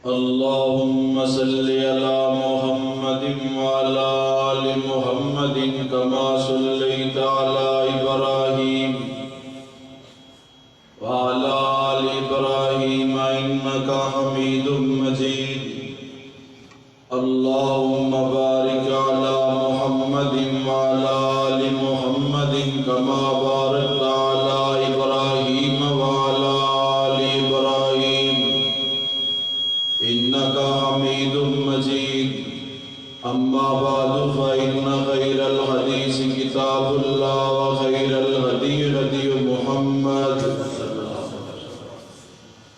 اللهم صل على محمد وعلى آل محمد كما صليت على إبراهيم وعلى آل إبراهيم إنك حميد مجيد اللهم بارك على محمد وعلى آل محمد كما باركت على إبراهيم وعلى آل إبراهيم إنك حميد مجيد أما بعد فإن خير الحديث كتاب الله وخير الهدي هدي محمد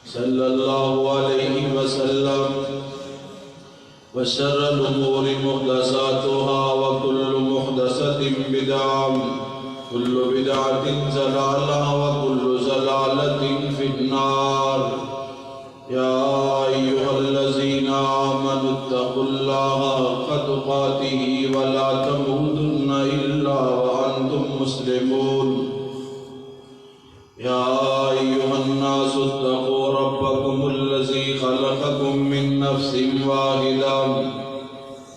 صلى الله عليه وسلم وشر الأمور محدثاتها وكل محدثة بدعة كل بدعة ضلالة وكل ضلالة في النار يا أيها الذين آمنوا اتقوا الله حق تقاته ولا تموتن إلا وأنتم مسلمون يا أيها الناس اتقوا ربكم الذي خلقكم من نفس واحدة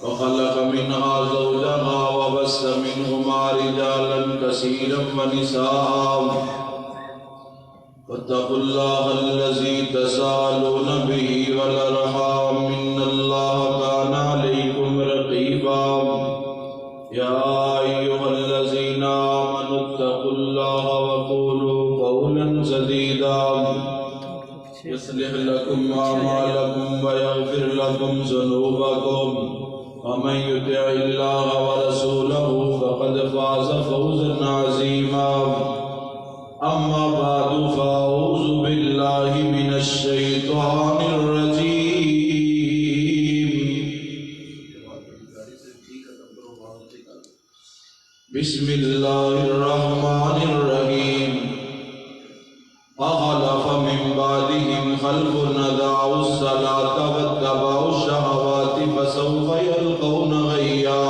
وخلق منها زوجها وبث منهما رجالا كثيرا ونساء واتقوا الله الذي تساءلون به والأرحام إن الله كان عليكم رقيبا يا أيها الذين آمنوا اتقوا الله وقولوا قولا سديدا يصلح لكم أعمالكم ويغفر لكم ذنوبكم ومن يطع الله ورسوله فقد فاز فوزا عظيما أما بعد فأعوذ بالله من الشيطان الرجيم بسم الله الرحمن الرحيم فخلف من بعدهم خلف أضاعوا الصلاة واتبعوا الشهوات فسوف يلقون غيا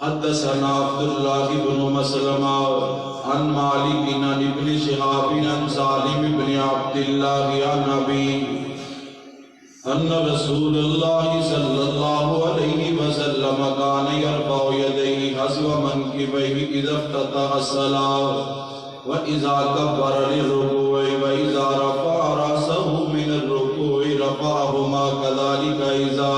حدثنا عبد الله بن مسلمة عن مالك عن ابن شهاب عن سالم بن عبد الله عن أبيه أن رسول الله صلى الله عليه وسلم كان يرفع يديه حذو منكبيه إذا افتتح الصلاة وإذا كبر للركوع وإذا رفع رأسه من الركوع رفعهما كذلك إذا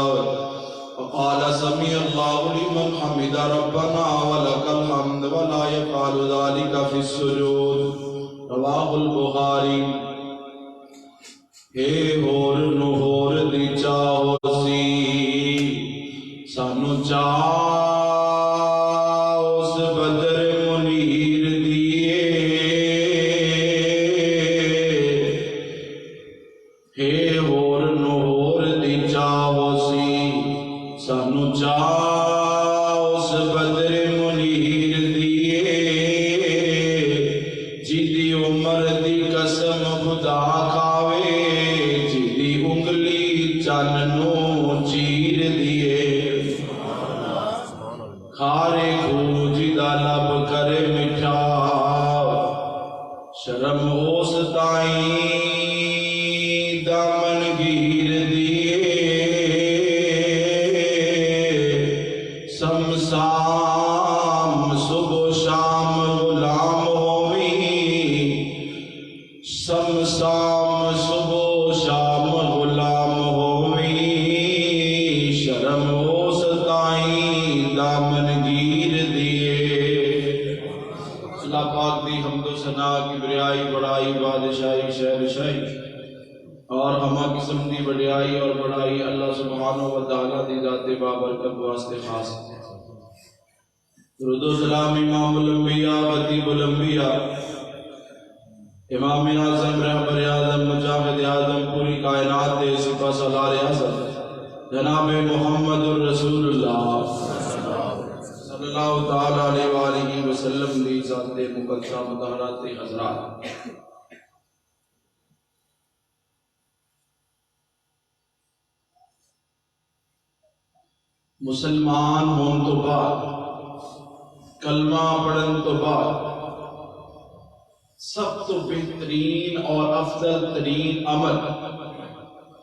وقال سمع الله لمن حمد ربنا ولك الحمد ولا يفعل ذلك في السجود رواه البخاري اے ہور نو ہور دی چاہو سی سانو چاہ اس بدر منیر دیئے اے ہور نو ہور دی چاہو سی سانو چاہ اس بدر منیر دیئے جیدی عمر دی قسم خدا کھاوے جیدی انگلی چاننو چیر دیئے کھارے کھوج دا لب کرے مٹھا شرم اوس تائیں دامن گیر دیئے سمسام صبح شام غلام ہوئی سمسام صبح شام غلام ہوئی شرم ہو ستائیں دامن گیر دیئے اللہ پاک دی حمد و ثنا کبریائی بڑائی بادشاہی شہنشاہی اور ہما قسم دی بڑائی اور بڑائی اللہ سبحانہ و تعالیٰ دی ذات بابرکت واسطے خاص درود و سلام امام الانبیاء خطیب الانبیاء امام اعظم رہبر اعظم مجاہد اعظم پوری کائنات دے سپہ سالار اعظم جناب محمد الرسول اللہ صلی اللہ تعالیٰ علیہ وآلہ وسلم دی ذات مقدسہ مطہرات حضرات مسلمان ہون تو بعد کلمہ پڑھن تو بعد سب تو بہترین اور افضل ترین عمل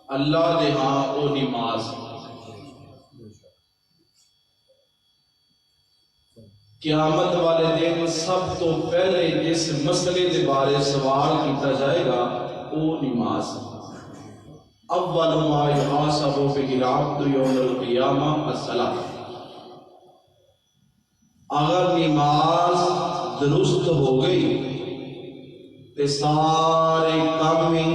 اللہ دے ہاں او نماز قیامت والے دن سب تو پہلے جس مسئلے دے بارے سوال کیتا جائے گا او نماز. اول ما یحاسب بہ العبد یوم القیامہ الصلاۃ. اگر نماز درست ہو گئی تو سارے کام ہی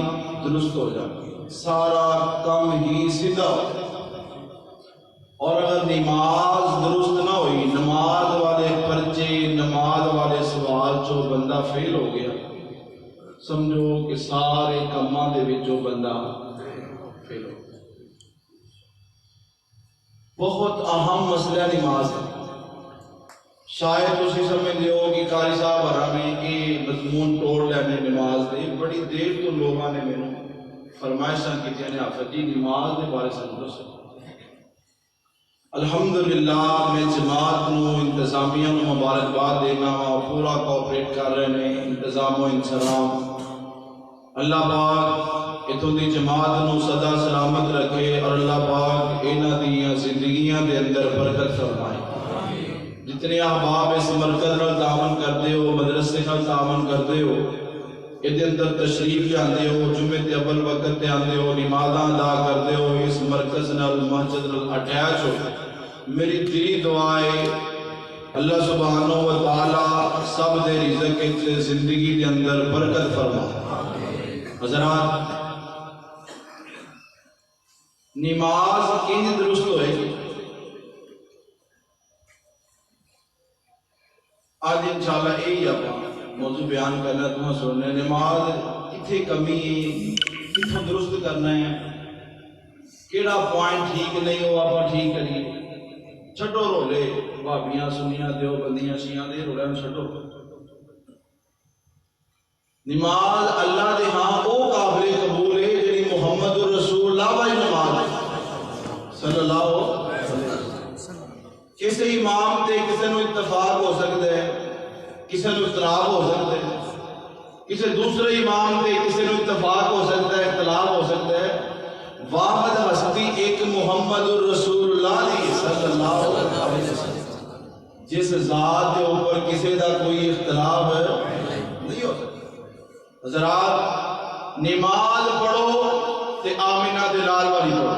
درست ہو جائیں گے، سارا کام ہی سیدھا ہو. اور اگر نماز درست نہ ہوئی، نماز والے پرچے، نماز والے سوال چو بندہ فیل ہو گیا، سمجھو کہ سارے کاماں دے وچوں بندہ فیل ہو گیا. بہت اہم مسئلہ نماز ہے. شاید تسی سمجھتے ہو کہ قاری صاحب ہراں نے یہ مضمون توڑ لینے نماز دے. بڑی دیر تو لوگوں نے مینوں فرمائشاں کیتیاں نے حافظ جی نماز دے بارے سانوں دسو. الحمدللہ میں جماعت نو انتظامیہ نو مبارکباد دینا وا، پورا کوپریٹ کر رہے ہیں، انتظام و انسلام. اللہ پاک اتوں دی جماعت نو سدا سلامت رکھے اور اللہ پاک انہاں دیاں زندگیاں دے اندر برکت فرمائے. جتنے احباب اس مرکز نال تعاون کرتے ہو، مدرسے نال تعاون کرتے ہو، یہ اندر تشریف جاندے ہو، جمعے تے اول وقت تے آندے ہو، نمازاں ادا کرتے ہو، اس مرکز نال مسجد نال اٹیچ ہو، میری دلی دعا ہے اللہ سبحانہ و تعالی سب دے رزق وچ زندگی دے اندر برکت فرمائے. حضرات نماز کنج درست ہوئے گی؟ آج انشاءاللہ یہی آپ موضوع بیان کرنا تمہیں سننے. نماز کتھے کمی ہے، کتھوں درست کرنا ہے، کیڑا پوائنٹ ٹھیک نہیں ہو آپ ٹھیک کریے. چھٹو رولے بھابیاں سنیاں دیوبندیاں شیعہ دے رولے میں چھٹو. نماز اللہ دے ہاں او قابل قبول ہے جنہی محمد الرسول اللہ بائی نماز صلی اللہ علیہ وسلم. کسی امام تے کسی نو اتفاق ہو سکتا ہے، کسی نو اختلاف ہو سکتا ہے، کسی دوسرے امام تے کسی نو اتفاق ہو سکتا ہے، اختلاف ہو سکتا ہے. واحد ہستی ایک محمد الرسول اللہ دی صلی اللہ علیہ وسلم، جس ذات کے اوپر کسی دا کوئی اختلاف نہیں ہو سکتا. حضرات نماز پڑھو تے آمینہ دلال والی پڑھو.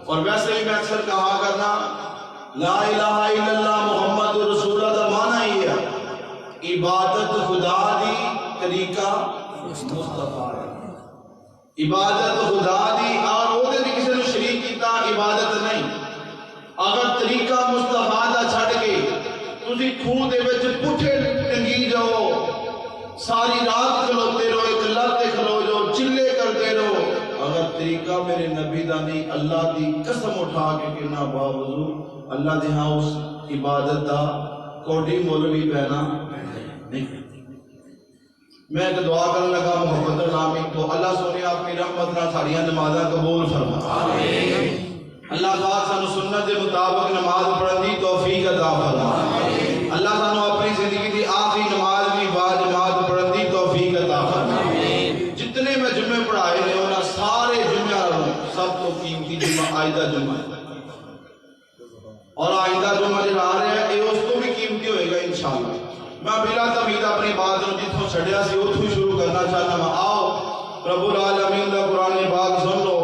اور ویسے ہی میں اکثر کہا کرنا لا الہ الا اللہ محمد رسول اللہ دا معنی ہی ہے عبادت خدا دی طریقہ مصطفیٰ ہے. عبادت خدا دی اور وہ دے کسی نے شریک کیتا عبادت نہیں. اگر طریقہ مصطفیٰ دا چھڑ کے تسی کھوہ دے وچ پٹھے ٹنگی جاؤ، ساری رات کھلوتے رہو، ایک لتے کھلو جاؤ، چلے کرتے رہو، اگر طریقہ میرے نبی دا نہیں، اللہ دی قسم اٹھا کے کہنا باوضو اللہ دے ہاں اس عبادت دا کوڑی مولوی پہنا نہیں. میں ایک دعا کرنے لگا محمد الامین کو اللہ سونے اپنی رحمت نہ ساریاں نمازاں قبول فرما. اللہ پاک سانو سنت دے مطابق نماز پڑھن دی توفیق عطا فرما. اللہ سانو اپنی زندگی دی آخری نماز بھی با جماعت پڑھن دی توفیق عطا فرما. جتنے میں جمعے پڑھائے نے انہاں سارے جمعہ سب تو قیمتی جمعہ آئندہ جمعہ ہے، اور آئندہ جمعہ جڑا آ رہا ہے یہ اس کو بھی قیمتی ہوئے گا انشاءاللہ. میں بلا تمید اپنی بات نو جتوں چھڑیا سی اتھوں شروع کرنا چاہتا ہوں. آؤ رب العالمین دا قرآن پاک سن لو.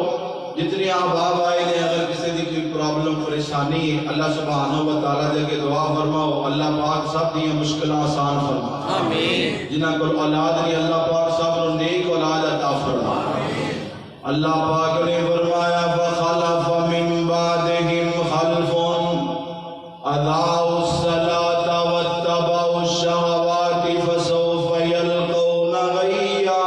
جتنی احباب آئے نے اگر کسی دی کوئی پرابلم پریشانی ہے اللہ سبحانہ و تعالیٰ دے کے دعا فرماؤ. اللہ پاک سب دیاں مشکلیں آسان فرما. آمین. جنہاں کو اولاد نہیں اللہ پاک سب نو نیک اولاد عطا فرما. اللہ پاک نے فرمایا فخلف من بعدہم خلف اضاعوا الصلاۃ واتبعوا الشہوات فسوف یلقون غیا.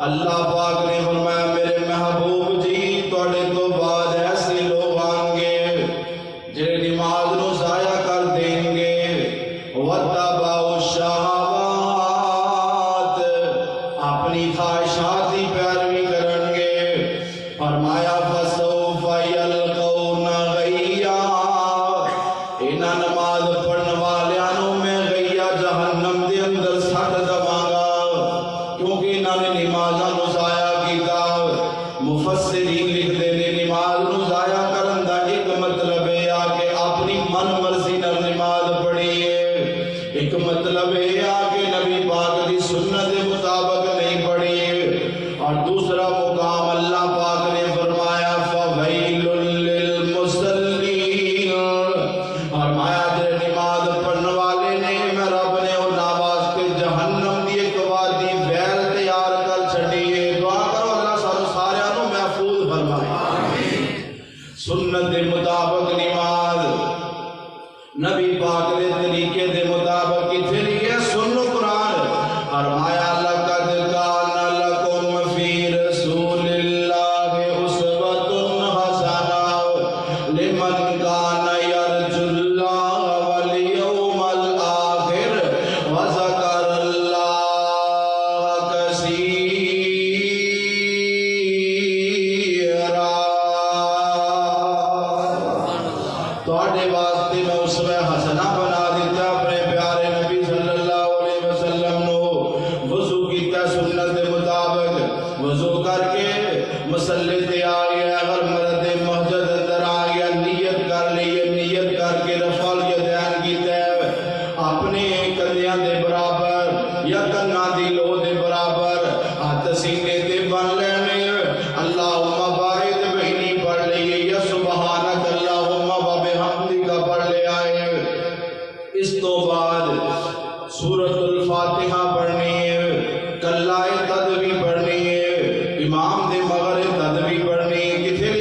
اللہ پاک نے فرمایا میرے محبوب جی تواڈے تو بعد ایسے لوگ آئیں گے جڑے نماز نو ضائع کر دیں گے، واتبعوا الشہوات اپنی خواہشات کی پیروی کریں گے. فرمایا مفسرین لکھتے ہیں نماز نو ضائع کرن دا ایک مطلب ہے کہ اپنی من مرضی نال نماز پڑھی ہے، ایک مطلب ہے کہ نبی پاک دی سنت دے مطابق نہیں پڑھی ہے، اور دوسرا مقام اللہ پاک نے فرمایا فویل للمصلین، فرمایا جے نماز پڑھنے والے نے میں رب نے انہاں واسطے جہنم دی ایک وادی ویل تیار کر چھڈی ہے۔ دعا کرو اللہ سانو سارے نو محفوظ فرمائے۔ سنت دے مطابق نماز نبی پاک دے طریقے دے مطابق کتنے لکھے سنو قرآن، فرمایا لقد کان لکم فی رسول اللہ اسوۃ حسنہ لمن کان یرجو اللہ والیوم الآخر وذکر اللہ کثیرا۔ تواڈے واسطے میں اسوہ حسنہ بنا دیتا اپنے پیارے نبی صلی اللہ علیہ وسلم نو، وضو کیتا سنت دے مطابق، وضو کر کے مسلے تے آ گیا، اگر مرد مسجد اندر آ گیا نیت کر لی، نیت کر کے رفع الیدین کیتا ہے، اپنے کندھیاں دے برابر یا کناں دی لو دے برابر ہاتھ سینے تے بن لینے، اللہم باعد بینی پڑھ لیے یا سبحانک اللہم وبحمدک پڑھ لے آئے۔ اس تو بعد سورۃ الفاتحہ پڑھنی ہے، کلائے تدبی پڑھنی ہے، امام دے مغرب تدبی پڑھنی ہے، کتنے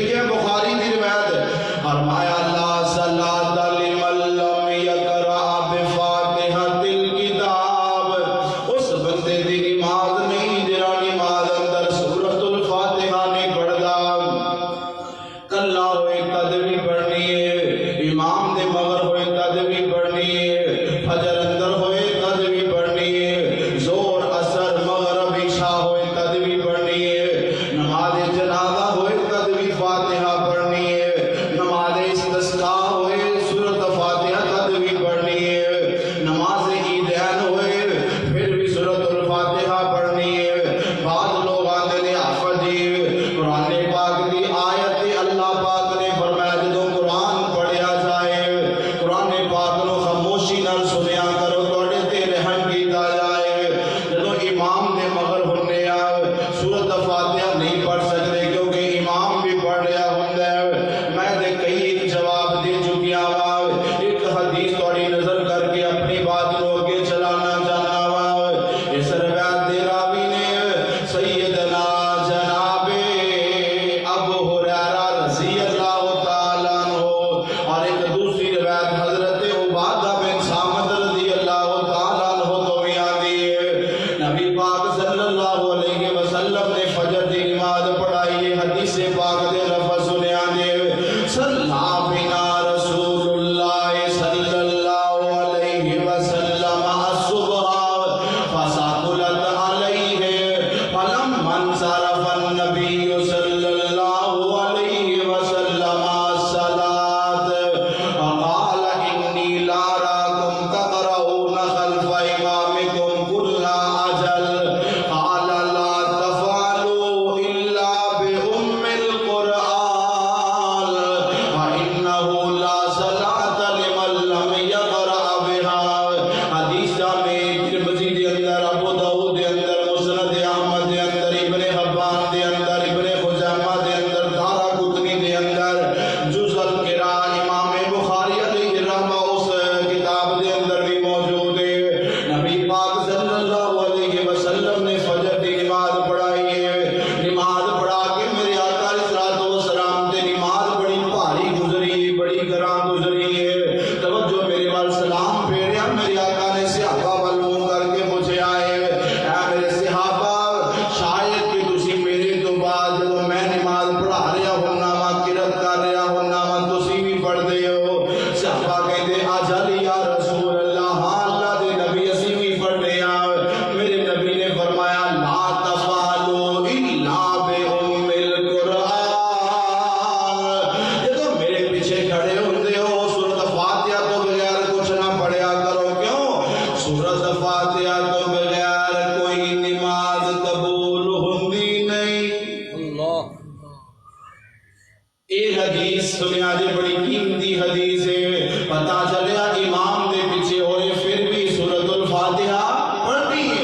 یہ حدیث سنیا جی بڑی قیمتی حدیث ہے. پتا چلیا امام دے پیچھے ہوئے پھر بھی سورۃ الفاتحہ پڑھنی ہے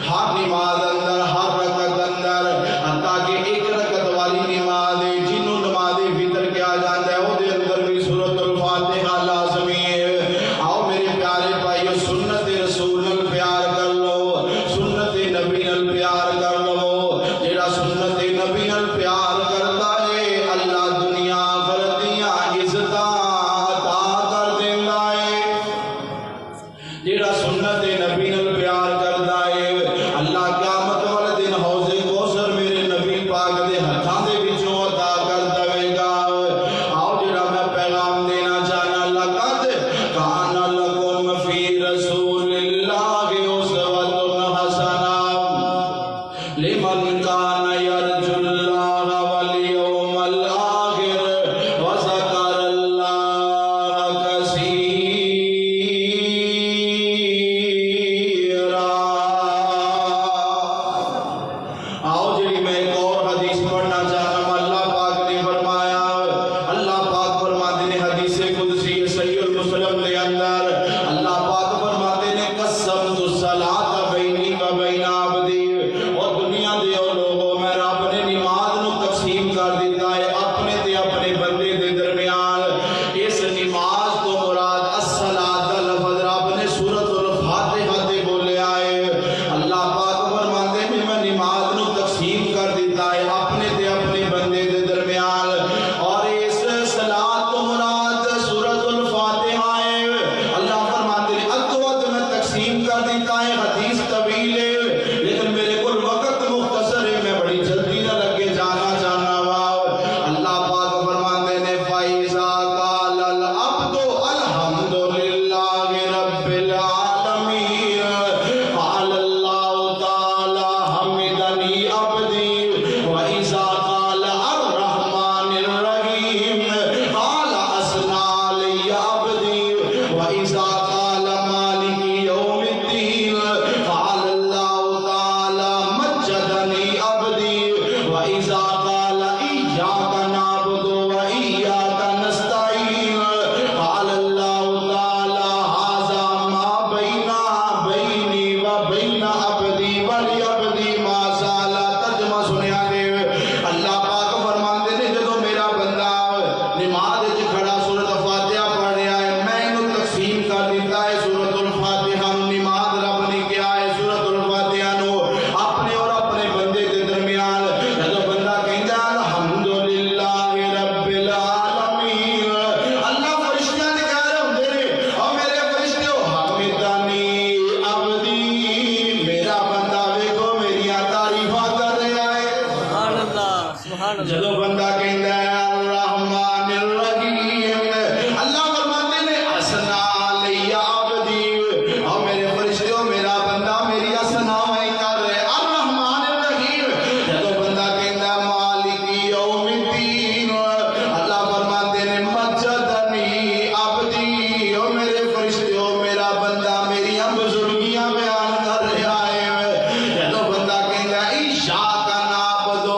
ہر نماز اندر، ہر رکعت اندر. حتیٰ کہ ایک رکعت والی نماز ہے جنوں نماز فطر کیا جاتا ہے وہ دے اندر بھی سورۃ الفاتحہ لازمی ہے. آؤ میرے پیارے بھائیو، سنت رسول نال پیار کر لو، سنت نبی نال پیار کر لو. جیڑا سنت نبی نال پیار کرتا ہے اللہ دنیا آخرت دیاں عزتاں عطا کر دیندا ہے. جیڑا سنت نبی نال پیار کردا ہے اللہ قیامت والے دن حوض کوثر میرے نبی پاک دے ہتھاں دے وچوں عطا کر دے گا. آؤ جیڑا میں پیغام دینا چاہنا، لقد کان لکم فی رسول اللہ اسوۃ حسنہ لمن کان یرجو اللہ والیوم الآخر وذکر اللہ کثیرا. آؤ جی میں ایک اور حدیث پڑھنا چاہتا ہوں. اللہ پاک نے فرمایا، اللہ پاک فرماتے ہیں حدیث قدسی صحیح المسلم کے اندر اللہ پاک فرماتے ہیں قسمت الصلاۃ بینی و بین عبدی. اور دنیا دے اور لوگوں میں رب نے نماز نو تقسیم کر دیتا ہے اپنے تے اپنے بندے دے درمیان. اس نماز تو مراد الصلاۃ دا لفظ رب نے سورۃ الفاتحہ تے بولیا ہے. اللہ پاک فرماتے ہیں میں نماز نو تقسیم کر دیتا ہے اپنے تے اپنے بندے دے درمیان. اور اس صلاۃ تو مراد سورۃ الفاتحہ ہے. اللہ فرماتے ہیں ادوت میں تقسیم کر دیتا ہے. حدیث طویل ہے لیکن میرے کل وقت مختصر ہے، میں بڑی جلدی نہ لگے جانا چاہنا وا. اللہ پاک فرماتے ہیں فَإِذَا قَالَ الْعَبْدُ الْحَمْدُ لِلَّهِ رَبِّ الْعَالَمِينَ قَالَ اللَّهُ تَعَالَى حَمِدَنِي عَبْدِي. وَإِذَا قَالَ الرَّحْمَنِ الرَّحِيمِ قَالَ أَثْنَى عَلَيَّ عَبْدِي. وَإِذَا قَالَ مَالِكِ يَوْمِ الدِّينِ قَالَ اللَّهُ تَعَالَى مَجَّدَنِي عَبْدِي. وَإِذَا قَالَ إِيَّاكَ نَعْبُدُ وَإِيَّاكَ نَسْتَعِينُ قَالَ اللَّهُ تَعَالَى هَذَا مَا بَيْنِي وَبَيْنَ عَبْدِي وَلِعَبْدِي مَا سَأَلَ. ترجمہ سنیا دے. اللہ پاک فرماتے ہیں جدو میرا بندہ نماز وچ کھڑا سورۃ فاتحہ پڑھ رہا ہے میں انہوں تقسیم کر دیتا ہے سورۃ الفاتحہ نو. نماز رب نے کیا ہے سورۃ الفاتحہ نو اپنے اور اپنے بندے دے درمیان. جدو بندہ کہندا ہے الحمدللہ رب العالمین، اللہ فرشتیاں نے کہہ رہے ہوندے نے او میرے فرشتیو حمدنی عبدی، میرا بندہ ویکھو میریاں تعریفاں کر رہا ہے. سبحان اللہ، سبحان اللہ. جدو بندہ کہندا ہے الرحمن الرحیم، اللہ فرماتے ہیں اثنا علی عبدی، او میرے فرشتوں میرا بندہ میری ثنائیں کر رہے. الرحمن الرحیم. جدو بندہ کہندا ہے مالک یوم الدین، اللہ فرماتے ہیں مجدنی عبدی، او میرے فرشتوں میرا بندہ میری بزرگیاں بیان کر رہا ہے. جدو بندہ کہندا ہے ایاک نعبد و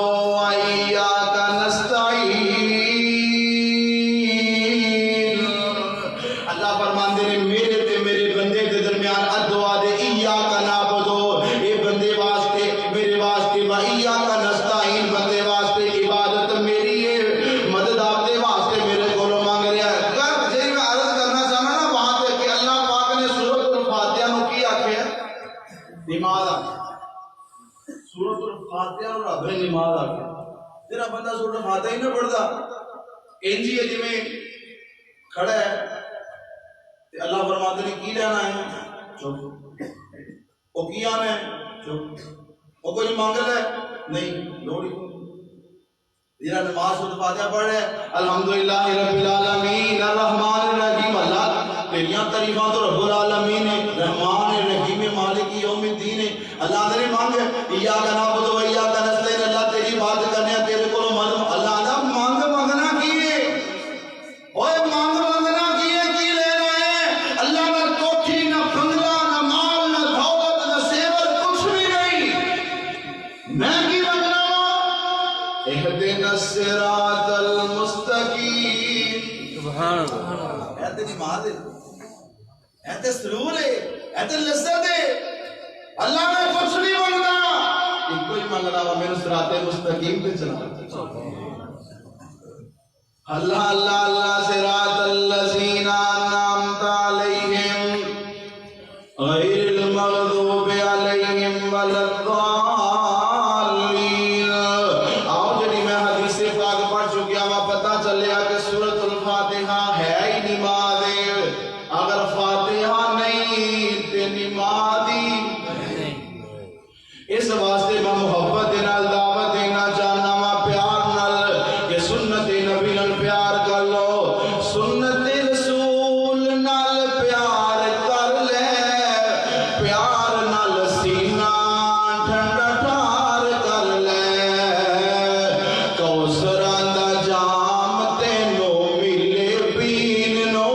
ایاک نستعین، اللہ فرماتے ہیں میرے تے میرے بندے دے درمیان ادعا دے ایاک نعبد، اے بندے واسطے میرے واسطے و ایاک نستعین، بندے واسطے عبادت میری ہے، مدد آپ دے واسطے میرے کولوں مانگ رہا ہے. اگر جی میں عرض کرنا چاہنا نا وہاں پہ کہ اللہ پاک نے سورۃ الفاتحہ نو کی آکھیا نماز آکھیا. سورۃ الفاتحہ نو رب نے نماز آکھیا. تیرا بندہ سورۃ الفاتحہ ہی نہ پڑھدا انجی ہے جویں کھڑا ہے تے اللہ فرماتے ہیں کی لینا ہے چپ. وہ کی آنا ہے چپ. وہ کوئی مانگ ہے نہیں لوڑی. جنہاں نماز سورۃ فاتحہ پڑھ رہے الحمدللہ رب العالمین الرحمن الرحیم، اللہ تیریاں تعریفاں تو رب العالمین ہے، رحمان الرحیم مالک یوم الدین ہے. اللہ نے مانگے ایاک نعبد و ایاک نستعین، اللہ تیری بات کرنے تیرے کو مدد. اللہ دا مانگ منگنا کی ہے، اوے مانگ منگنا کی ہے، کی لینا ہے. اللہ نہ کوٹھی نہ بنگلہ نہ مال نہ دولت نہ زیور کچھ بھی نہیں. میں کی منگنا وا اہدنا اهدنا الصراط المستقیم. سبحان اللہ. اے تے نماز ہے، اے تے سرور ہے، اے تے لذت ہے. اللہ میں کچھ نہیں منگنا، ایک کوئی منگنا وا میرے صراط مستقیم پہ چلا. اللہ اللہ اللہ صراط الذین انعمت علیہم غیر المغضوب علیہم ولا الضالین. آؤ جڑی میں حدیث پاک پڑھ چکیا وا پتہ چلیا کہ سورۃ الفاتحہ ہے ہی نماز. اگر فاتحہ نہیں تے نماز ہی. اس واسطے میں محبت دے نال دعوت دینا چاہنا وا پیار نال کہ سنت نبی نال پیار کر لو، سنت رسول نال پیار کر لے، پیار نال سینہ ٹھنڈا ٹھار کر لے. کوثراں دا جام تینوں ملے پین نو،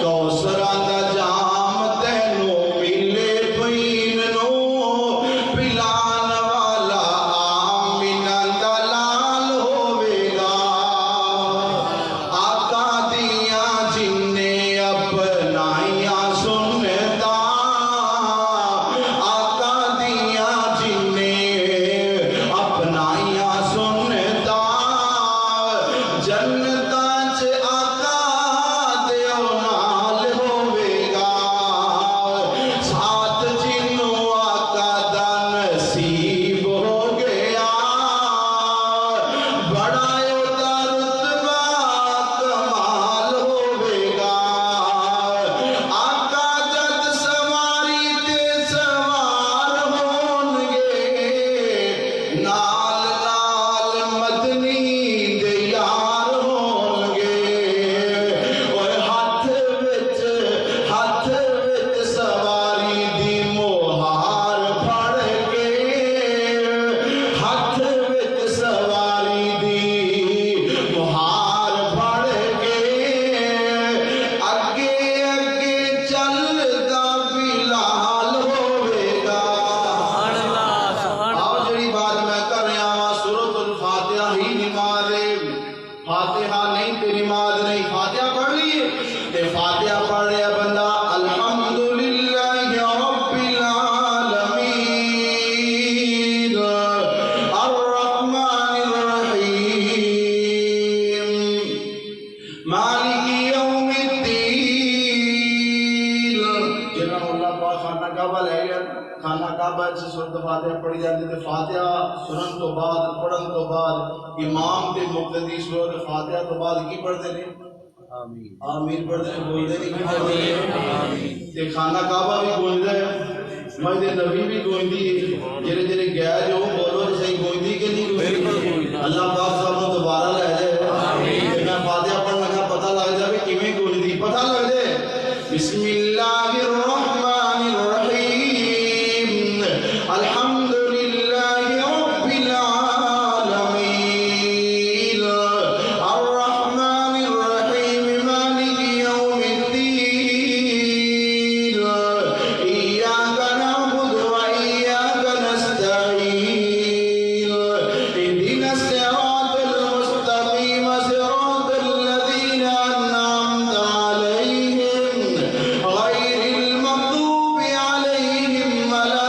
کوثراں دا جام تینوں ملے پین نو. پلان والا آمینہ دا لال ہوے گا. آقا دیاں جننے اپنائیاں سنتا، آقا دیاں جننے اپنائیاں سنتا. جنتاں چ آقا دیو نال ہوے گا. ساتھ جنوں آقا دا نصیب ہو گیا، بڑا اودا رتبہ کمال ہوے گا. آقا جد سواری تے سوار ہون گے، نال نال مدنی دے یار ہون گے. اوے ہاتھ وچ سواری دی مہار پھڑ کے، ہاتھ وچ سواری دی مہار پھڑ کے. اگے اگے چلدا بلال ہوے گا. سبحان اللہ. سبحان آؤ اللہ. جڑی بات میں کر رہا ہاں سورۃ الفاتحہ ہی نماز ہے. فاتحہ نہیں تے نماز نہیں. فاتحہ پڑھ لیے تے فاتحہ پڑھ رہا بندہ الحمدللہ رب العالمین الرحمن الرحیم مالک یوم الدین. جنہاں اللہ پاک خانہ کعبہ لے گیا، خانہ کعبہ سے سورۃ فاتحہ پڑھی جاتی تے فاتحہ سنن تو بعد پڑھن تو بعد امام تے مقتدی سورۃ فاتحہ تو بعد کی پڑھتے ہیں؟ آمین پڑھتے ہیں. بولتے نہیں کی پڑھتے ہیں؟ تے خانہ کعبہ بھی گونجدا ہے، مسجد نبی بھی گونجدی ہے. جڑے جڑے گئے جو بولو تے صحیح گونجدی کہ نہیں گونجدی؟ اللہ پاک صاحب نو دوبارہ لے جائے. تے میں فاتحہ پڑھن لگا پتہ لگ جائے کیویں گونجدی، پتہ لگ جائے. بسم اللہ الرحمن الرحیم الحمد للہ رب العالمین الرحمن الرحیم مالک یوم الدین ایاک نعبد و ایاک نستعین اهدنا الصراط المستقیم صراط الذین انعمت علیہم غیر المغضوب علیہم ولا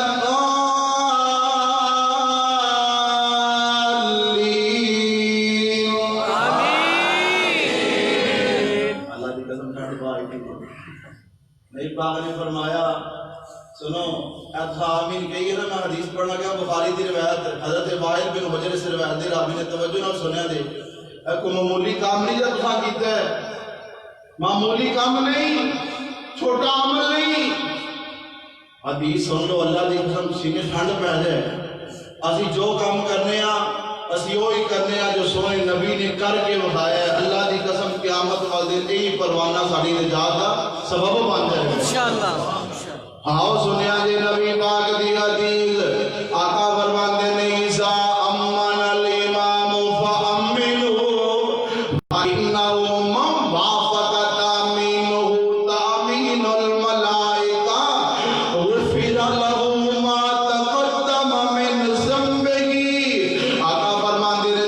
الضالین. اللہ کی قسم ٹھنڈ پائی تھی. نبی پاک نے فرمایا سنو آمین کہیے نا. میں حدیث پڑھنا گیا بخاری دی روایت حضرت وائل بن حجر سے روایت دی. رابی نے توجہ نال سنیا دے. کوئی معمولی کام نہیں جو تساں کیتا ہے، معمولی کام نہیں، چھوٹا عمل نہیں. حدیث سن لو اللہ دی قسم سینے ٹھنڈ پہ جائے. اسی جو کام کرنے ہاں اسی وہی کرنے ہاں جو سونے نبی نے کر کے بتایا ہے. اللہ دی قسم قیامت والے دن یہی پروانہ ساری نجات کا سبب بن جائے گا انشاءاللہ. آؤ سنیا جی نبی پاک دی حدیث. آقا فرماتے نے اذا امن الامام فامنوا فانه من وافق تامینه تامین الملائکہ غفر له ما تقدم من ذنبه. آقا فرماتے نے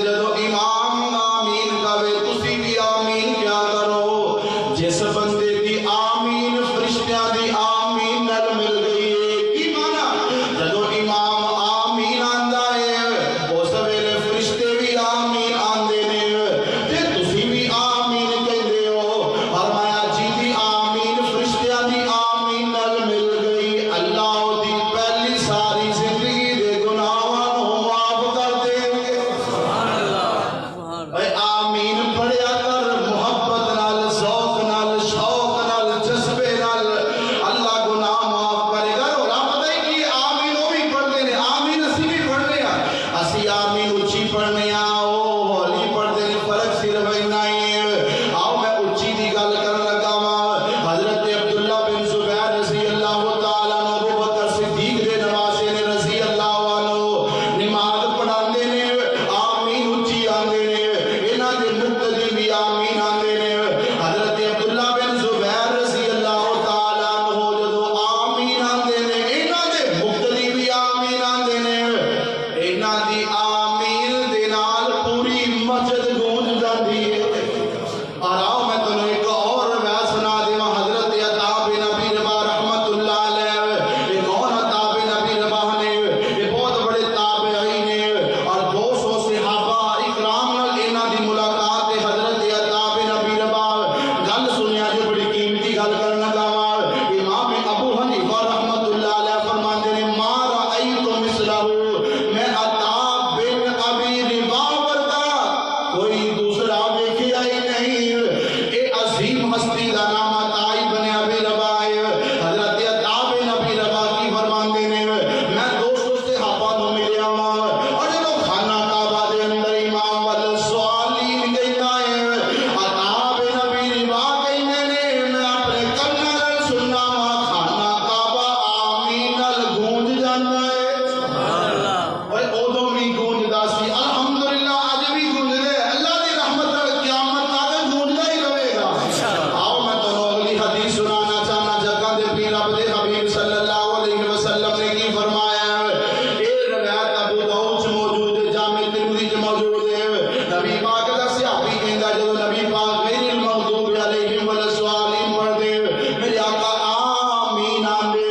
موجود ہے نبی پاک دا صحابی کہندا جو نبی پاک غیر المغضوب علیہم والضالین پڑھدے میرے آقا آمین آندے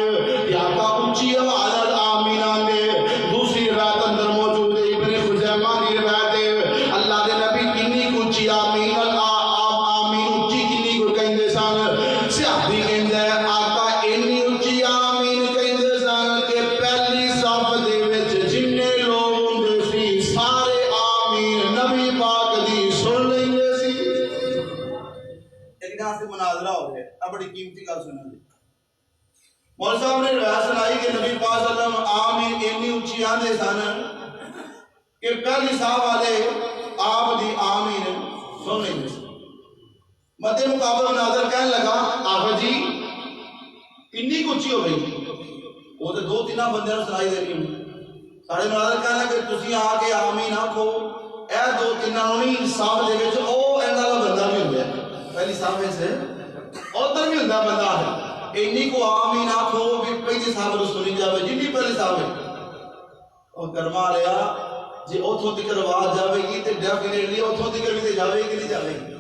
یا آقا اونچی آواز آمین آندے دوسری روایت اندر موجود ہے ابن خزیمہ دی روایت ہے اللہ دے نبی کنی اونچی آمین آمین اونچی کنی کو کہندے سن صحابی کہندا ہے آقا اتنی اونچی آمین کہندے سن کہ پہلی صف دے وچ جننے لوگ ہوندے سی سارے آمین نبی پاک دی سن لیندے سی ایک جہاں سے مناظرہ ہو گیا اب بڑی قیمتی گل سنیں گے مولوی صاحب نے روایت سنائی کہ نبی پاک صلی اللہ علیہ وسلم آمین اتنی اونچی آندے سن کہ پہلی صف والے آپ دی آمین سن لیندے سی مدے مقابلہ مناظر کہنے لگا آقا جی کنی کچھ ہو گئی وہ تو دو تین بندے سنائی دے رہی سارے مناظر کہنے لگے تسی آ کے آمین آکھو اے دو تین نہیں صاحب دے وچ او اینا دا بندہ بھی ہوندا ہے پہلی صاحب سے ادھر بھی ہوندا بندہ ہے اینی کو آمین آکھو بھی پہلی صاحب نو سنی جاوے جنی پہلی صاحب ہے او کرما لیا جی اوتھوں تک آواز جاوے گی تے ڈیفینیٹلی اوتھوں تک بھی تے جاوے گی کہ نہیں جاوے گی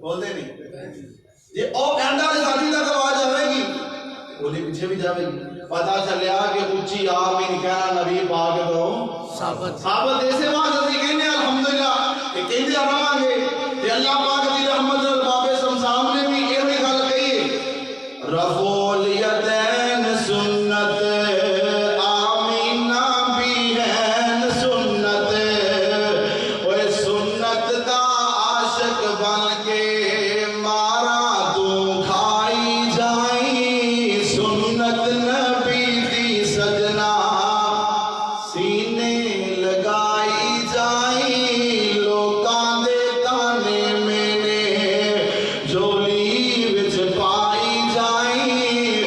بولتے نہیں یہ او اینڈا دے ساتھی تک آواز جاوے گی بولی پیچھے بھی جاوے گی پتہ چلیا کہ اونچی آمین کہنا نبی پاک تو ثابت ایسے بات اسی کہنے الحمدللہ کہ کہندے رہاں گے کہ اللہ پاک دی رحمت باب سمسام نے بھی یہ گل کہی رفع الیدین سنت آمین بھی ہے سنت اوے سنت دا عاشق بن کے مارا تو کھائی جائیں سنت نبی دی سجنا سینے لگائی جائیں لوکاں دے تانے مینے جولی وچ پائی جائیں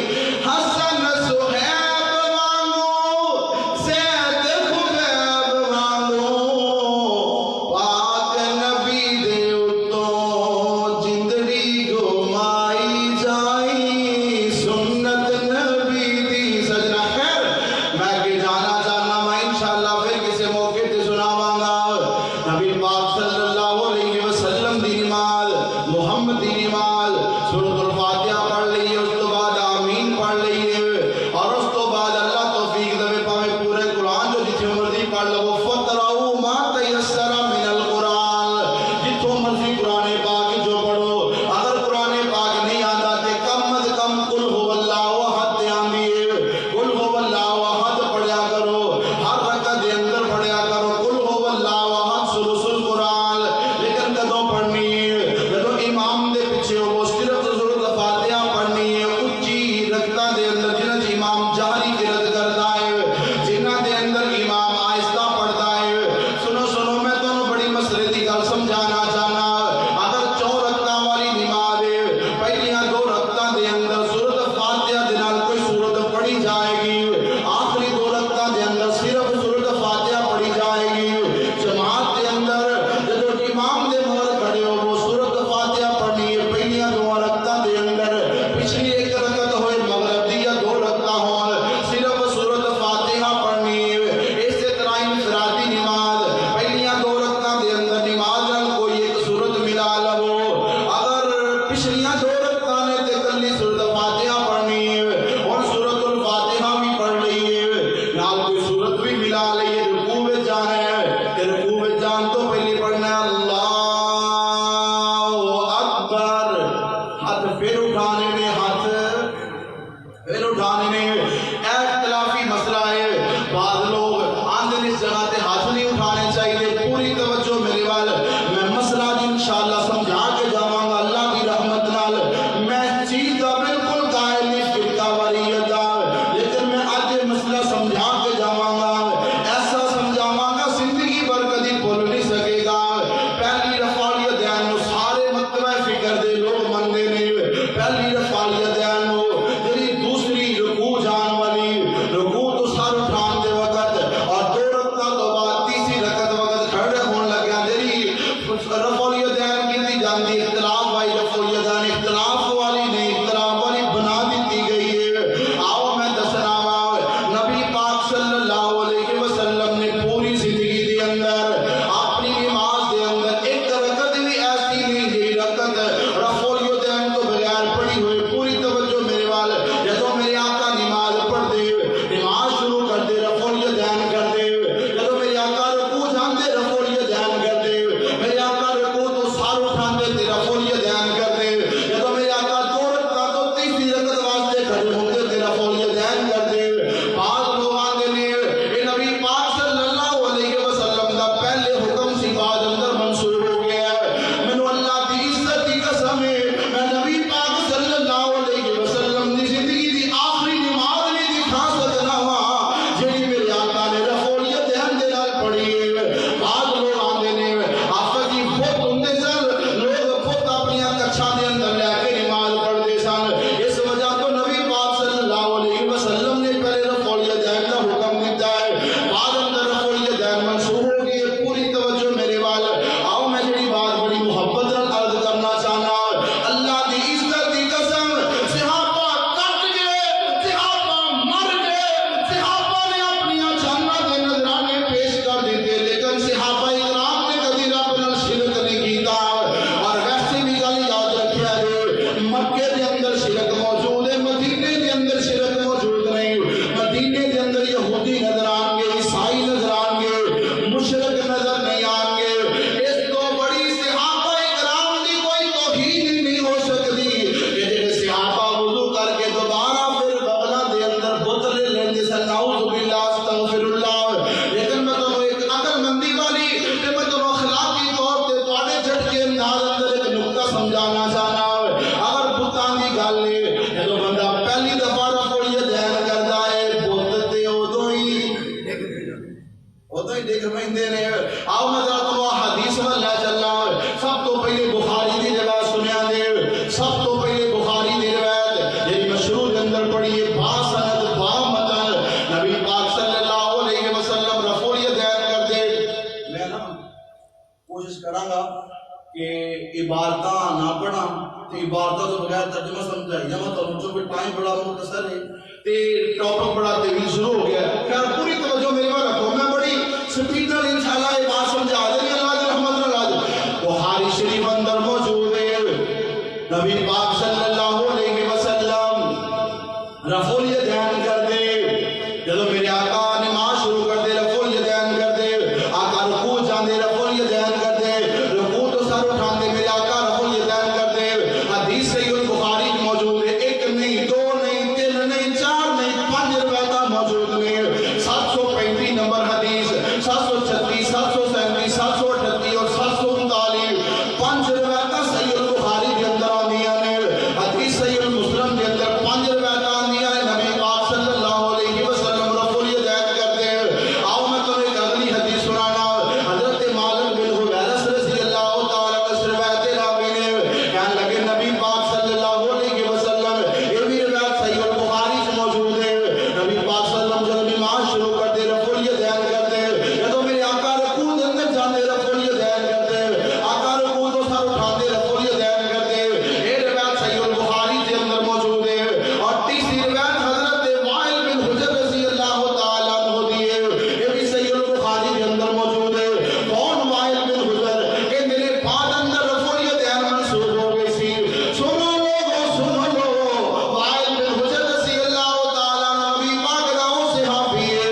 حسن سہیب وانگو زید خبیب وانگو پاک نبی دے اتوں جندڑی گھمائی جائیں سنت نبی دی سجنا خیر میں کہ جانا چاہنا میں انشاءاللہ پھر کسی موقع تے سناواں گا نبی پاک صلی اللہ علیہ وسلم دی نماز محمد دی نماز سورۃ الفاتحہ پڑھ لئیے اس تو بعد آمین پڑھ لئیے اور اس تو بعد اللہ توفیق دے پاوے پورے قرآن جو جتھے مرضی پڑھ لو فقرؤ ما تیسر من القرآن جتھوں مرضی قرآن پاک جو پڑھو اگر قرآن پاک نہیں آتا تے کم از کم قل هو اللہ احد آندی قل هو اللہ احد پڑھیا کرو ہر رکعت دے اندر پڑھیا کرو قل هو اللہ احد ثلث القرآن کوشش کراں کہ عبارتاں نہ پڑھاں تے عبارتاں تو بغیر ترجمہ سمجھائی جاواں تو چونکہ ٹائم بڑا مختصر ہے تے ٹاپک بڑا طویل شروع ہو گیا ہے. خیر پوری توجہ میرے وال رکھو. میں بڑی سپیڈ نال انشاءاللہ یہ بات سمجھا دیں. اللہ دی رحمت نال بخاری شریف اندر موجود ہے نبی پاک صلی اللہ علیہ وسلم رفع الیدین کر دے. جب میرے آقا نماز شروع کر دے رفع الیدین کر دے. آقا رکوع جاندے رفع الیدین کر دے. رکوع تو سر اٹھاندے میرے آقا رفع الیدین کر دے. حدیث صحیح البخاری میں موجود ہے. ایک نہیں دو نہیں تین نہیں چار نہیں 5 روایتاں موجود ہیں. 735 نمبر حدیث 736 737 738 اور 739 5 روایتاں صحیح البخاری کے اندر آندیاں نے. حدیث صحیح المسلم کے اندر 5 روایتاں آندیاں ہیں. نبی پاک صلی اللہ علیہ وسلم رفع الیدین کرتے. آؤ میں تمہیں ایک اگلی حدیث سنانا. حضرت مالک بن حویرث رضی اللہ تعالیٰ عنہ سے روایت راوی نے کہنے لگے نبی پاک صلی اللہ علیہ وسلم یہ بھی روایت صحیح البخاری سے موجود ہے. نبی پاک صلی اللہ علیہ وسلم جب نماز شروع کرتے رفع الیدین کرتے. جب میرے آقا رکوع کے اندر جاندے رفع الیدین کرتے. آقا رکوع تو سر اٹھاندے رفع الیدین کرتے. یہ روایت صحیح البخاری کے اندر موجود ہے. اور تیسری روایت حضرت وائل بن حجر رضی اللہ تعالیٰ عنہ دی ہے. یہ بھی صحیح البخاری کے اندر موجود ہے. کون وائل بن حجر کہ میرے بعد اندر رفع الیدین منسوخ ہو گئی سی. سنو لوگو سنو لو. وائل بن حجر رضی اللہ تعالیٰ عنہ نبی پاک دا او صحابی ہے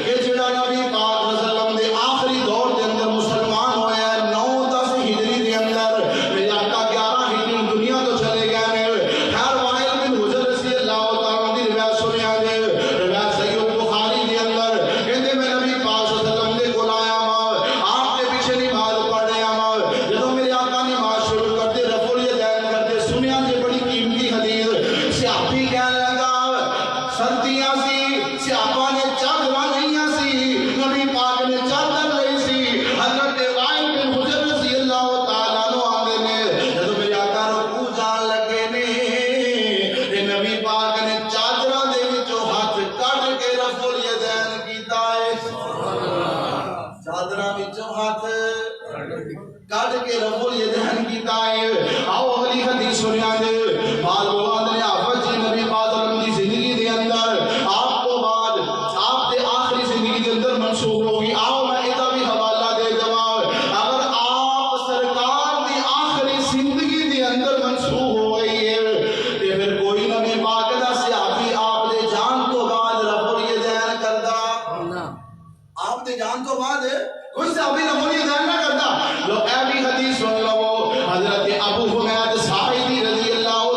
کہ جڑا نبی پاک صلی اللہ علیہ وسلم دے آخری دور دے اندر مسلمان ہویا ہے 9-10 ہجری دے اندر. میرے آقا 11 ہجری دنیا تو چلے گئے نے. خیر وائل بن حجر رضی اللہ تعالیٰ عنہ دی روایت سنیا جے. روایت صحیح البخاری دے اندر کہندے میں نبی پاک صلی اللہ علیہ وسلم دے کول آیا ہاں. آپ کے پیچھے نماز پڑھ رہا ہاں. جدوں میرے آقا نماز شروع کرتے رفع الیدین کرتے سنیا جے بڑی قیمتی حدیث. صحابی کہنے لگا سردیاں سی صحابہ نے چادراں لئیاں سی. نبی پاک نے چادر لئی سی. حضرت وائل بن حجر رضی اللہ تعالیٰ عنہ آندے نے جدوں میرے آقا رکوع جان لگے نے تے نبی پاک نے چادراں دے وچوں ہاتھ کڈ کے رفع الیدین کیتا ہے. چادراں وچوں ہاتھ کڈ کے رفع الیدین کیتا ہے. آؤ اگلی حدیث سنیا جے. بعد بلند نے آفت جی نبی پاک صلی اللہ علیہ وسلم دی زندگی دے اندر آپ کو بعد آپ دے آخری زندگی دے اندر منسوخ ہوگی. آؤ میں ایدہ بھی حوالہ دے جواب. اگر آپ سرکار دی آخری زندگی دے اندر منسوخ ہو گئی ہے تے پھر کوئی نبی پاک دا صحابی آپ دے جان تو بعد رفع الیدین کردا. آپ دے جان تو بعد کوئی صحابی رفع الیدین نہ کردا. لو اے بھی حدیث سن لو. حضرت ابو حمید ساعدی رضی اللہ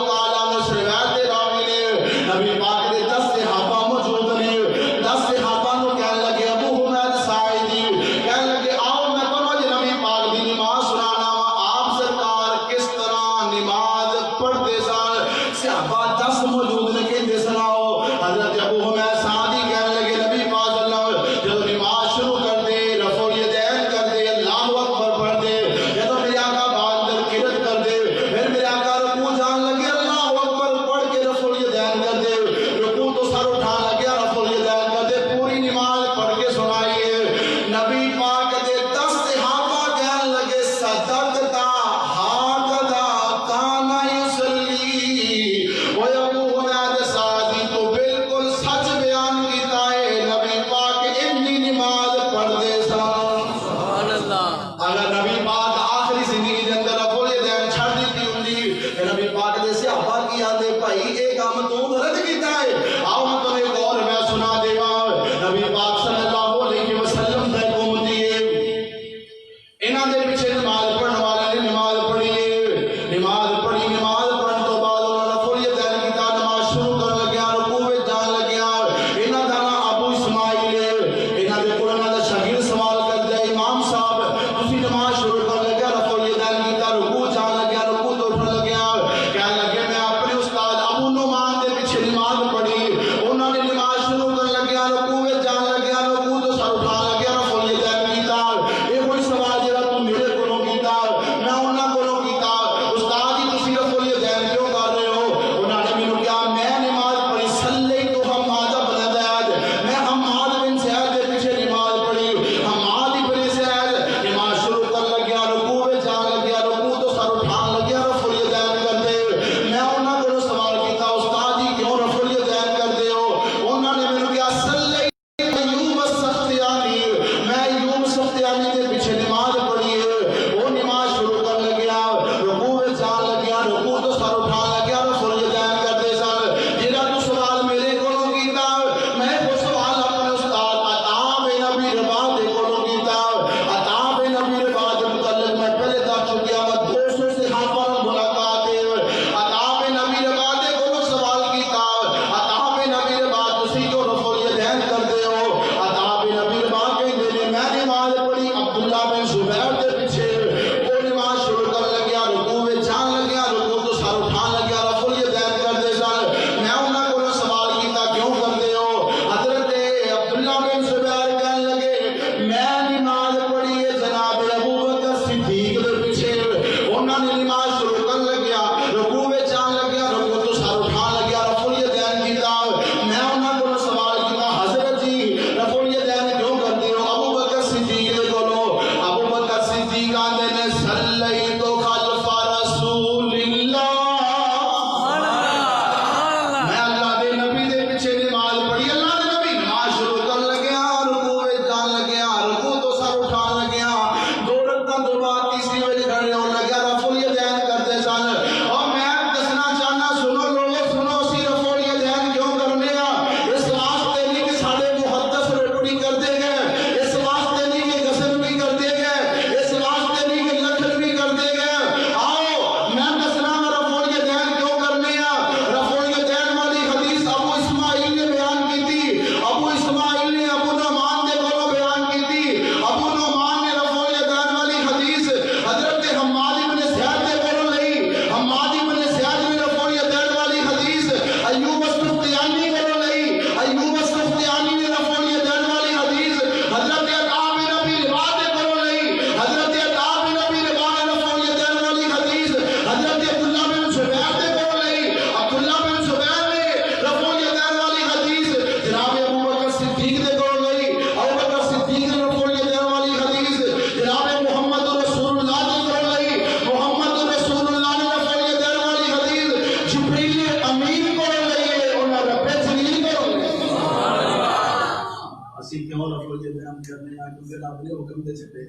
رب نے حکم دے چھڈے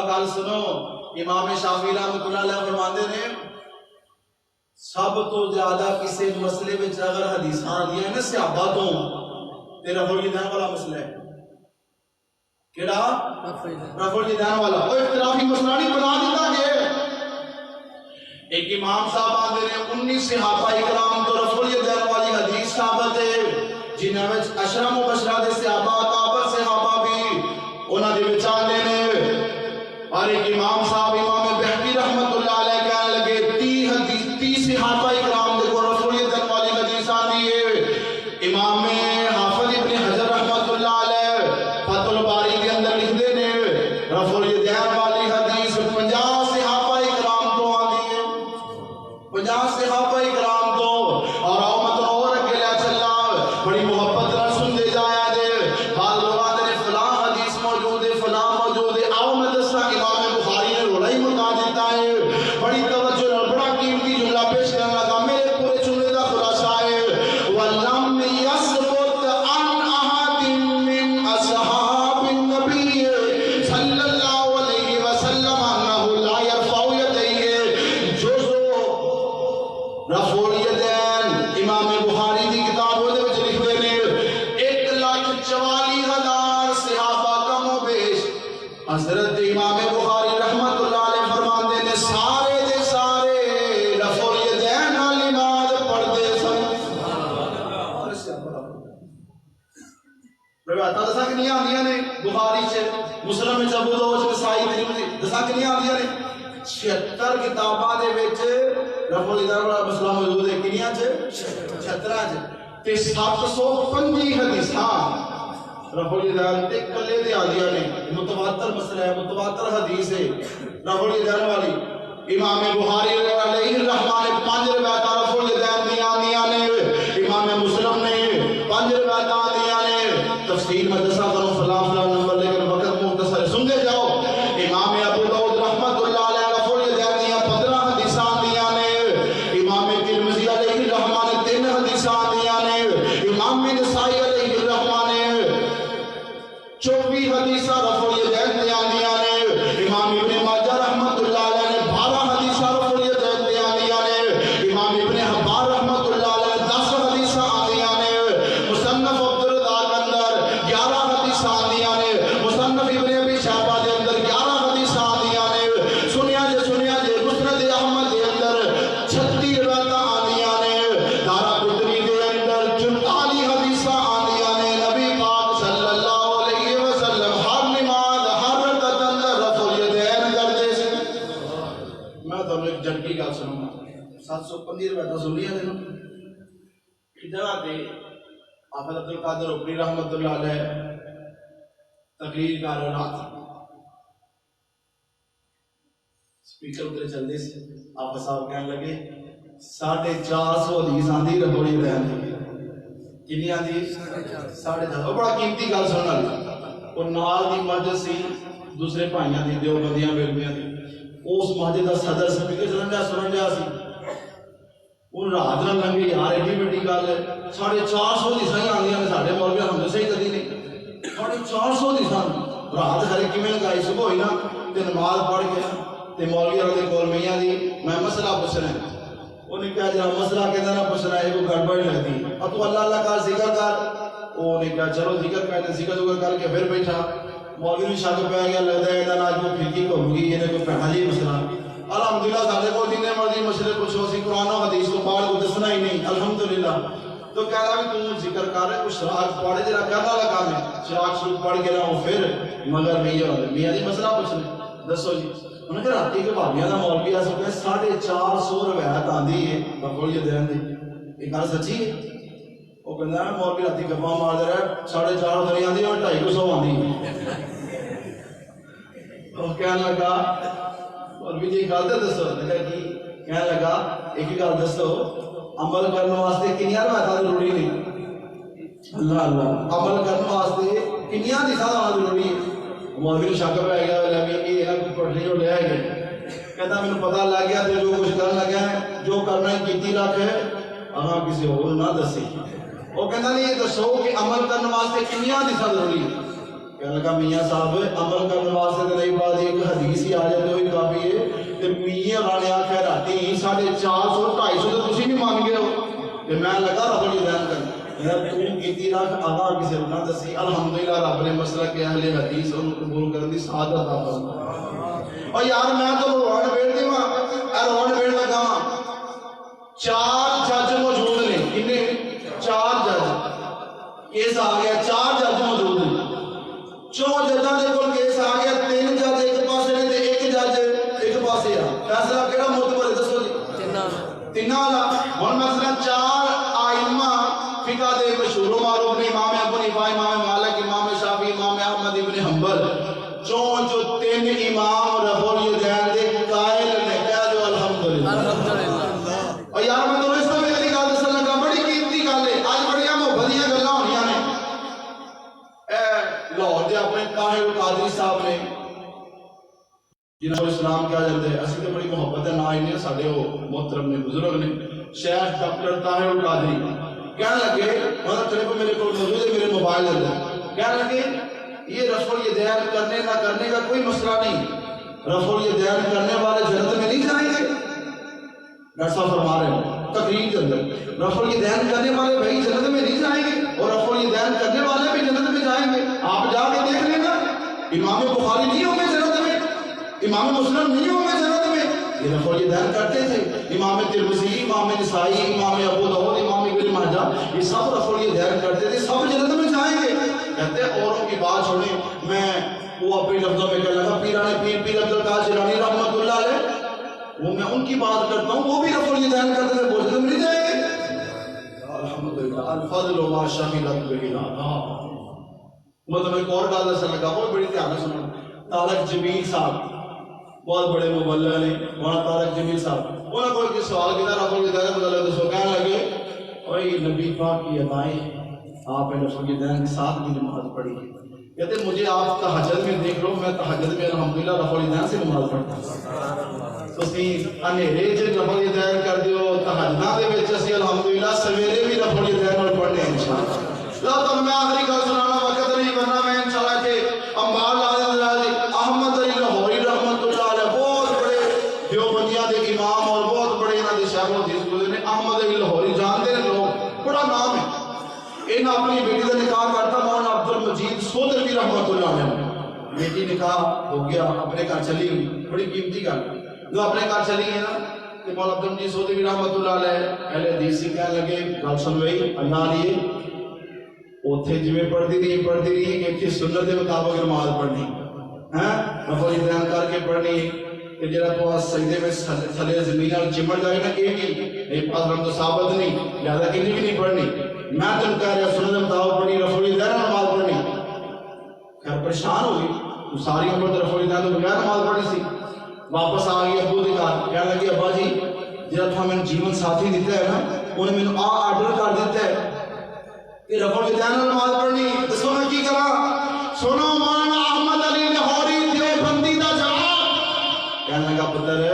گل سنو امام شافعی رحمۃ اللہ علیہ فرماندے نے سب تو زیادہ کسی مسئلے میں اگر حدیث آندیاں ہیں نا صحابہ تو تے رفع الیدین والا مسئلہ ہے کیڑا رفع الیدین والا وہ اختلافی مسئلہ نہیں بنا دیتا کہ ایک امام صاحب آندے نے 19 صحابہ اکرام تو رفع الیدین والی حدیث ثابت ہے جنہاں وچ عشرہ مبشرہ دے صحابہ اکابر صحابہ بھی انہاں دے وچ آندے نے اور ایک امام صاحب امام بہقی رحمت اللہ علیہ کہنے لگے 30 صحابہ اکرام دے کو رفع الیدین والی حدیث آندی ہے امام حافظ ابن حجر رحمت اللہ علیہ فتح الباری کے اندر لکھ دے نے رفع الیدین والی حدیث 50 صحابہ اکرام تو آندی ہے 50 صحابہ اکرام تو اور آمد اور اکیلے چلا بڑی محبت نہ سن دے جایا دے بعض لوگ آتے ہیں فلاں حدیث موجود ہے فلاں موجود ہے آؤ میں دستا امام بخاری نے روڑا ہی مکا دیتا ہے بڑی توجہ اور بڑا قیمتی جملہ پیش کرنے لگا میرے پورے جملے کا خلاصہ ہے وَلَمْ يَثْبُتْ عَنْ أَحَدٍ مِّنْ أَصْحَابِ النَّبِيِّ صلی اللہ علیہ وسلم أَنَّهُ لَا يَرْفَعُ يَدَيْهِ جُزُ رفع الیدین امام بخاری دی کتاب دے وچ لکھ دے نے 1,44,000 صحابہ کم و بیش حضرت امام بخاری رحمت اللہ علیہ فرماندے نے سارے دے سارے رفع الیدین والی نماز پڑھدے سن روایتاں دساں کہ نہیں آندیاں نے بخاری چ مسلم وچ ابو داؤد نسائی ترمذی دساں کہ نہیں آندیاں نے 76 کتاباں دے وچ رفع الیدین والا مسئلہ موجود ہے کنیاں چ 76 چ تے 725 حدیثاں رفع الیدین تے کلے دے آندیاں نے متواتر مسئلہ ہے متواتر حدیث ہے رفع الیدین والی امام بخاری علیہ الرحمہ نے 5 روایتاں رفع الیدین دی آندیاں نے امام مسلم نے 5 روایتاں آندیاں نے تفصیل میں دسا کروں فلاں فلاں نمبر لیکن وقت مختصر سن دے جاؤ امام ابو داؤد رحمت اللہ علیہ رفع الیدین دی 15 حدیثاں آندیاں نے امام ترمذی علیہ الرحمہ نے 3 حدیثاں آندیاں نے امام نسائی علیہ الرحمہ نے 24 حدیثاں رفع الیدین دی آندیاں نے امام ابن ماجہ رحمت اللہ علیہ نے 12 حدیثاں رفع الیدین دی آندیاں نے امام ابن حبان رحمت اللہ علیہ 10 حدیثاں آندیاں نے مصنف عبدالرزاق کے اندر 11 حدیثاں آندیاں نے مصنف ابن ابی شیبہ دے اندر 11 حدیثاں آندیاں نے سنیا جے مسند احمد دے اندر 36 روایتاں آندیاں نے دارقطنی دے اندر 44 حدیثاں آندیاں نے نبی پاک صلی اللہ علیہ وسلم ہر نماز ہر رکعت اندر رفع الیدین کرتے سے میں تو ایک جھٹکی گل سنوں گا 715 روایتاں سن لیا تینوں جگہ تے حافظ عبد القادر اوپری رحمت اللہ علیہ تقریر کر رات سپیکر اتنے چلتے سے آپ صاحب کہنے لگے 450 حدیث آندی رفع الیدین کنی آندی 450 بڑا قیمتی گل سننا اور نال دی مسجد سی دوسرے بھائیاں دی دیوبندیاں بیلمیاں دی اس مسجد دا صدر سپیکر سنن دیا سی ان رات نہ لنگی یار ایڈی بڑی گل 450 حدیثاں آندیاں نے ساڈے مولوی ہم صحیح کدی نہیں 450 حدیثاں رات ہر کیویں لگائی صبح ہوئی نا تے نماز پڑھ کے تے مولوی والے کول میاں دی میں مسئلہ پوچھنا ہے انہیں کہا جڑا مسئلہ کہندا نہ پوچھنا ہے کوئی گڑبڑ لگدی اور تو اللہ اللہ کا ذکر کر وہ نے کہا چلو ذکر کرتے ذکر کر کے پھر بیٹھا مولوی نوں شک پہ گیا لگدا ہے ادا اج کوئی پھرکی گھوم گئی یہ کوئی پہنا جی مسئلہ الحمدللہ سارے کو جن مرضی مسئلے پوچھو سی قرآن و حدیث کو بعد کو دسنا ہی نہیں الحمدللہ تو کہہ رہا بھی تو ذکر کر رہے کچھ شراغ پڑھے جرا کہنا لگا میں شراغ شروع پڑھ کے رہا ہوں پھر مگر میاں جی مسئلہ پوچھنے دسو جی انہوں نے کہا راتی کے بھابیاں دا مولوی آ سکتا ہے 450 روایت آندی ہے رفع الیدین دی یہ گل سچی ہے وہ کہندا ہے مولوی راتی گپاں ماردا رہا 450 دری آندی اور 250 آندی وہ کہنے لگا مولوی جی گل تے دسو کہنے لگا ایک گل دسو عمل کرنے واسطے کنیاں روایتاں ضروری نہیں اللہ اللہ عمل کرنے واسطے کنیاں حدیثاں ضروری ہے مولوی نے شک پہ گیا لگے یہ نہ کوئی پڑھنی ہو لیا ہے کہتا میں نے پتہ لگ گیا تو جو کچھ کرنے لگا ہے جو کرنا ہے کیتی رکھ ہے اہاں کسی اور نہ دسی وہ کہتا نہیں یہ دسو کہ عمل کرنے واسطے کنیاں حدیثاں ضروری ہے کہنے لگا میاں صاحب عمل کرنے واسطے تو نہیں بات ایک حدیث ہی آ جائے تو ہی کافی ہے تے میاں رانے آخیا راتی 450 250 تو تسی بھی مان گئے ہو تے میں لگا رب الیدین کر تو کیتی رکھ آگا کسی نہ دسی الحمدللہ رب نے مسئلہ کہ اہل حدیث ان قبول کرنے دی سعادت عطا فرمائی اور یار میں تو روان بیٹھ دی ماں روان بیٹھ لگا ماں 4 جج موجود نے کنے 4 جج کیس آ گیا 4 جج موجود ہیں 4 ججاں دے کول کیس آ گیا 3 جج ایک پاسے نے تے ایک جج ایک پاسے آ فیصلہ کیڑا معتبر ہے دسو جی تیناں والا ہن مثلا 4 ائمہ فقہ دے مشہور و معروف نے امام ابو حنیفہ امام مالک امام شافعی امام احمد ابن حنبل جو 3 امام رفع الیدین دے قائل نے کہہ دو الحمدللہ اور یار میں تو اس طرح میری گل دسن لگا بڑی قیمتی گل ہے اج بڑیاں محبتیاں گلاں ہونیاں نے اے لاہور دے اپنے طاہر القادری صاحب نے جنہوں کو اسلام کیا جاتا ہے اسی تو بڑی محبت ہے نا انہیں ساڑھے وہ محترم نے بزرگ نے شیخ ڈاکٹر طاہر القادری کہنے لگے مطلب چلے کو میرے کو موجود ہے میرے موبائل اندر کہنے لگے یہ رفع الیدین کرنے نہ کرنے کا کوئی مسئلہ نہیں رفع الیدین کرنے والے جنت میں نہیں جائیں گے ڈاکٹر صاحب فرما رہے ہیں تقریر کے اندر رفع الیدین کرنے والے بھائی جنت میں نہیں جائیں گے اور رفع الیدین کرنے والے بھی جنت میں جائیں گے آپ جا کے دیکھ لینا امام بخاری نہیں ہوں گے جنت میں امام مسلم نہیں ہوں گے جنت میں یہ رفع الیدین کرتے تھے امام ترمذی امام نسائی امام ابو داؤد امام ابن ماجہ یہ سب رفع الیدین کرتے تھے سب جنت میں جائیں گے کہتے ہیں اوروں کی بات چھوڑیں میں وہ اپنے لفظوں میں کہنے لگا پیرانے پیر عبد القادر جیلانی رحمۃ اللہ علیہ وہ میں ان کی بات کرتا ہوں وہ بھی رفع الیدین کرتے تھے وہ جنت میں نہیں جائیں گے الحمدللہ الفضل وما شملت به الاعضاء مطلب ایک اور گل دسن لگا بہت بڑی دھیان سے سنو طارق جمیل صاحب بہت بڑے مبلغ نے مولانا طارق جمیل صاحب انہوں نے کوئی سوال کیا رفع الیدین کے متعلق دسو کہنے لگے اوے نبی پاک کی ادائیں آپ نے رفع الیدین کے ساتھ بھی نماز پڑھی کہتے ہیں مجھے آپ تہجد میں دیکھ لو میں تہجد میں الحمدللہ رفع الیدین سے نماز پڑھتا ہوں تسی انہیرے چ رفع الیدین کر دیو تہجداں دے وچ اسی الحمدللہ سویرے بھی رفع الیدین اور پڑھنے انشاءاللہ لا تو میں آخری گل سنانا وقت نہیں ورنہ میں انشاءاللہ کہ انبار احمد علی لاہوری رحمۃ اللہ علیہ بہت بڑے دیوبندیاں دے امام اور بہت بڑے انہاں دے شیخ الحدیث گزرے نے احمد علی لاہوری جانتے ہیں لوگ بڑا نام ہے انہاں اپنی بیٹی کا نکاح کرتا مولانا عبد المجید سودروی رحمۃ اللہ علیہ بیٹی نکاح ہو گیا اپنے گھر چلی ہوئی بڑی قیمتی گل جو اپنے گھر چلی ہے نا کہ مولانا عبد المجید سودروی رحمۃ اللہ علیہ اہل حدیث سے کہنے لگے گل سنوئی اللہ لیے اوتھے جویں پڑھتی رہی ایک ہی سنت کے مطابق نماز پڑھنی ہیں رفع الیدین کر کے پڑھنی کہ جڑا تو سجدے میں تھلے زمین نال چمٹ جائے نا یہ نہیں میرے پاس ہم تو ثابت نہیں لہذا کنی بھی نہیں پڑھنی میں تم کہہ رہا سنت کے مطابق پڑھنی رفع الیدین نماز پڑھنی خیر پریشان ہو گئی تو ساری عمر رفع الیدین تو بغیر نماز پڑھی سی واپس آ گئی ابو کے گھر کہنے لگی ابا جی جڑا تو ہمیں جیون ساتھی دیتا ہے نا انہیں مینوں آرڈر کر دیتا ہے کہ رفع الیدین نماز پڑھنی دسو میں کی کرا سنو مولانا احمد علی لاہوری دیوبندی دا جواب کہنے لگا پتر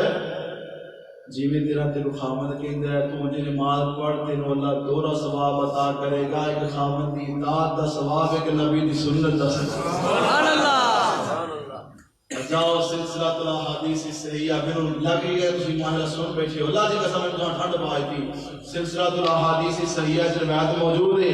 جی میں تیرا دل خامد کہندا ہے تو مجھے نماز پڑھ تینوں اللہ دوہرا ثواب عطا کرے گا ایک خامد دی اطاعت دا ثواب ایک نبی دی سنت دا ثواب سبحان اللہ جاؤ سلسلہ الاحادیث صحیحہ پھر لگی ہے تسی ماہ رسول بیٹھے ہو اللہ دی قسم ہے تمہیں ٹھنڈ پائی تھی سلسلہ الاحادیث صحیحہ چ روایت موجود ہے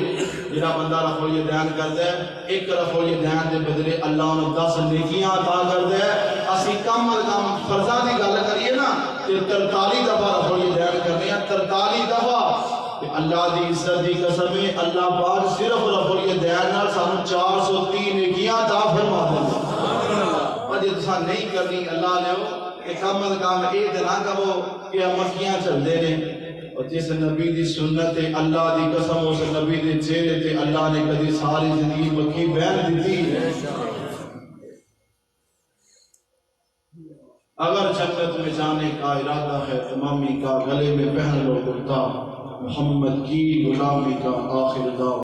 جڑا بندہ رفع الیدین کردا ہے ایک رفع الیدین دے بدلے اللہ انہوں 10 نیکیاں عطا کردا ہے اسی کم از کم فرضاں دی گل کریے نا تے 43 دفعہ رفع الیدین کرنے ہیں 43 دفعہ اللہ دی عزت دی قسم ہے اللہ پاک صرف رفع الیدین نال سانو 403 نیکیاں عطا فرما دیندا جی تسا نہیں کرنی اللہ نے کہ کم از کم یہ نہ کہو کہ مکھیاں چلتے ہیں اور جس نبی دی سنت ہے اللہ دی قسم اس نبی دے چہرے تے اللہ نے کبھی ساری زندگی مکھی بہن دیتی ہے اگر جنت میں جانے کا ارادہ ہے تمامی کا گلے میں پہن لو کرتا محمد کی غلامی کا آخر دعویٰ